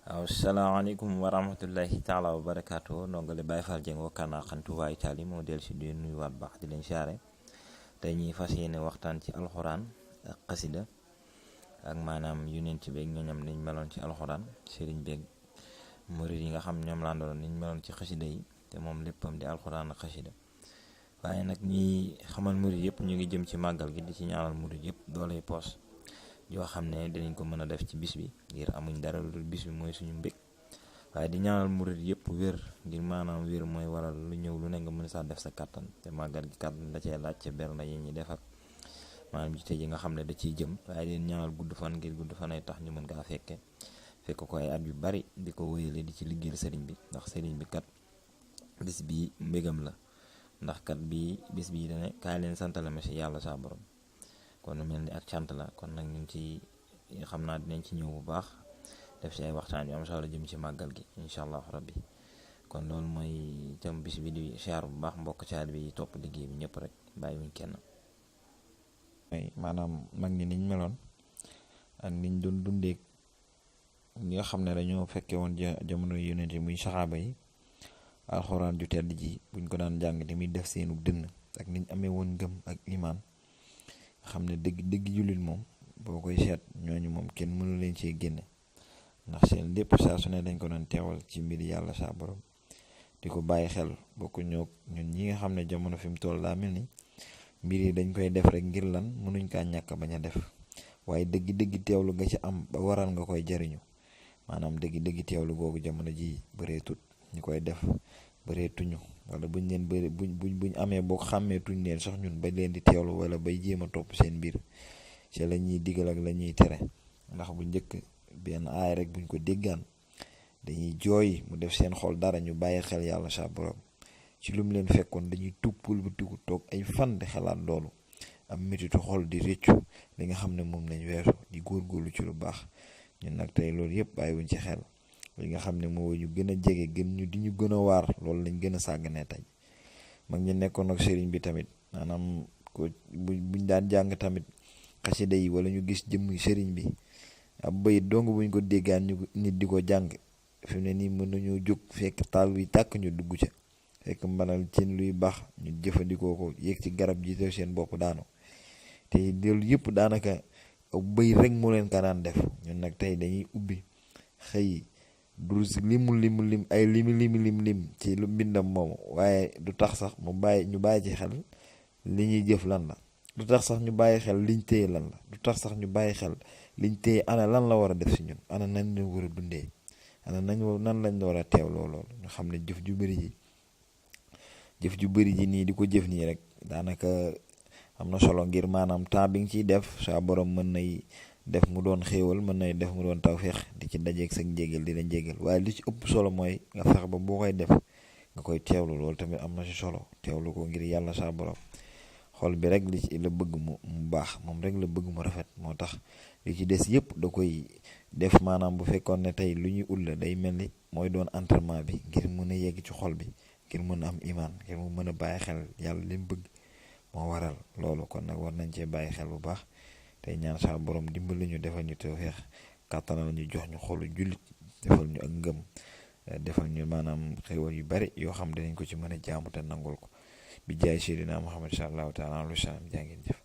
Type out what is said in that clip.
Assalamualaikum warahmatullahi taala wabarakatuh ndongole Baye Fall Dieng wakana xantu way tali mo del ci di nuy wat bax di len xaré tay ñi fasiyene waxtaan ci alquran ak qasida ak manam yonent bi ak ñoñam niñ melon ci alquran serigne bek mourid yi nga xam ñom la ndon niñ melon ci qasida yi te mom leppam di alquran ak qasida waye nak ñi xamal mourid yépp ñu ngi jëm ci magal gi di ci ñaanal mourid yépp doolay poos yoo xam ne dinañ ko mën a def ci bis bi ngir amuñ dara lu bis bi mooy suñu mbég waaye di ñaanal murid yëpp wér ngir maanaam wér mooy waral lu ñëw lu ne nga mën saa def sa kattan te màggal gi kattan da cee laaj ca berna yi ñi def ak maanaam jite ji nga xam ne da ciy jëm waaye di ñaanal gudd fan ngir gudd fan ay tax ñu mën kaa fekk ko ay at yu bari di ko wéyale di ci liggéeyal sëriñ bi ndax sëriñ bi kat bis bi mbégam la ndax kat bi bis bi dane kaay leen santale ma si yàlla saa borom kon melni ak cant la kon nak ñu ci xamna dinañ ci ñëw bu baax def ci ay waxtaan yu am solo jëm ci magal gi inshallah rabbi kon lool moy tam bis bi di ziar bu baax mbokk caal bi top liggéey bi ñëpp rek bàyyiwuñ kenn ay manam mag ñi niñ meloon ak niñ doon dundé ñi nga xamne dañoo fekke won jamono yonent muy sahaba yi alquran ju tedd ji buñ ko daan jàng tamit def seenu dënn ak niñ amé won gëm ak iman xamne deug julit mom bokoy set ñoñu mom kenn mënu leen ci génné ndax seen lepp sa su ne dañ ko don téwal ci mbir yalla sa borom diko bayyi xel bokku ñok ñun ñi nga xamne jamono fim toll la melni mbir yi dañ koy def rek ngir lan mënuñ ka ñaka baña def waye deug téwlu nga ci am ba waral nga koy jariñu manam deug téwlu gogu jamono ji bëreetut ñukoy def bëreetuñu wala buñ leen bëri buñ amé bok xamé tuñ leen sax ñun ba leen di téwlu wala bay jéema top seen bir ci lañuy digal ak lañuy téré ndax bu ñëk ben ay rek buñ ko déggan dañuy joy mu def seen xol dara ñu bayyi xel yalla sa borom ci lum leen fekkon dañuy tuppul bu tugu tok ay fan di xalaat loolu am metitu xol di réccu li nga xamné mom lañ wéru di gorgolu ci lu bax ñun nak tay loolu yépp bayiwuñ ci xel li nga xamne mo ñu gëna jégué gën ñu di ñu gëna war loolu lañ gëna sagné tay mag ñi nekkon ak sëriñ bi tamit manam ko buñ daan jang tamit xassida yi wala ñu gis jëm sëriñ bi ab bay dong buñ ko déggaan ñu nit diko jang fi ne ni mënu ñu juk fekk tal wi tak ñu dugg ci fekk mbanal ci luy bax ñu jëfëndiko ko yek ci garab ji te seen bop daanu té del yépp daanaka bay rek mo leen ka daan def ñun nak tay dañuy ubbi xey durus lim ay lim ci lu bindam mom waye du tax sax mu bay ñu bay ci xel li ñuy jëf lan la du tax sax ñu bayyi xel liñ téye lan la du tax sax ñu bayyi xel liñ téye ana lan la wara def ci ñun ana nañ ñu wara dundé ana nan lañ wara téw lool ñu xamné jëf ju bari ji ni diko jëf ni rek danaka amna solo ngir manam temps bi ngi ci def sa borom mën nay def mu doon xéewal mën nay def mu doon tawfeex di ci dajeek sa njégal di la njégal waaye li ci ëpp solo mooy nga fex ba boo koy def nga koy teewlu loolu tamit am na ci solo teewlu ko ngir yàlla sa borom xol bi rek li ci la bëgg mu baax moom rek la bëgg mu rafet moo tax li ci des yëpp da koy def maanaam bu fekkoon ne tey lu ñuy ulla day mel ni mooy doon entraînement bi ngir mën a yegg ci xol bi ngir mën a am iman ngir mu mën a bàyyi xel yàlla li mu bëgg moo waral loolu kon nag war nañ cee bàyyi xel bu baax tay ñaan sa borom dimbali ñu defal ñu tawfeex katanal ñu jox ñu xolu julit defal ñu ak ngëm defal ñu manam xewal yu bari yo xam dañ ko ci mëna jaamu te nangul ko bi jaay Seydina Muhammad sallallahu ta'ala alayhi wa sallam jangeen jëf